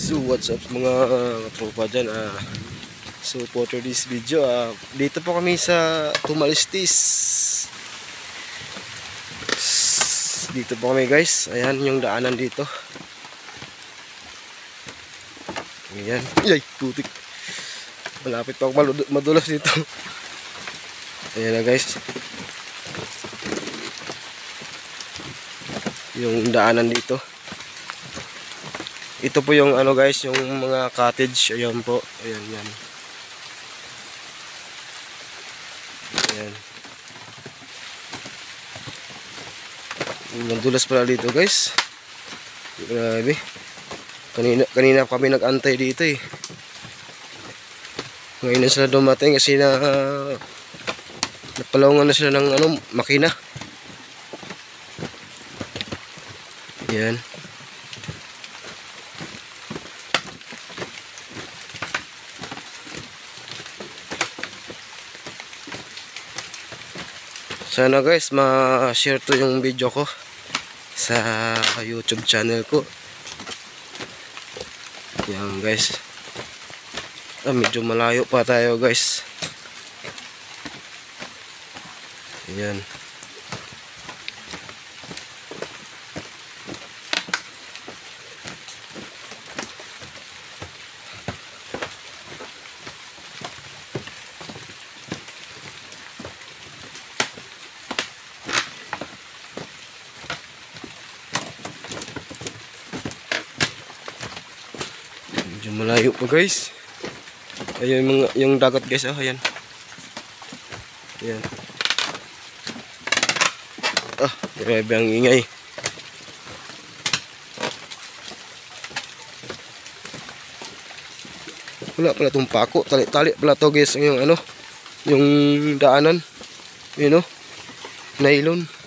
So what's up mga tropa dyan, so for this video, dito po kami sa Tumalistis. Dito po kami guys, ayan yung daanan dito. Ayan, yay, putik. Malapit pa ako madulas dito. Ayan na guys, yung daanan dito. Ito po yung ano guys, yung mga cottage. Ayan po, ayan yan. Ayan. Madulas pala dito guys. Grabe. Kanina kami nag-antay dito eh. Ngayon na sila dumating kasi napalawangan na sila ng ano, makina. Ayan. Sana guys ma-share to yung video ko sa YouTube channel ko. Yan guys. Medyo malayo pa tayo guys. Ayan. Medyo malayo pa guys. Ayun yung dagat guys, ayan. Ayan. Grabe ang ingay. Wala pala itong pako, tali-tali pala to guys, yung ano, yung daanan. You know, nylon.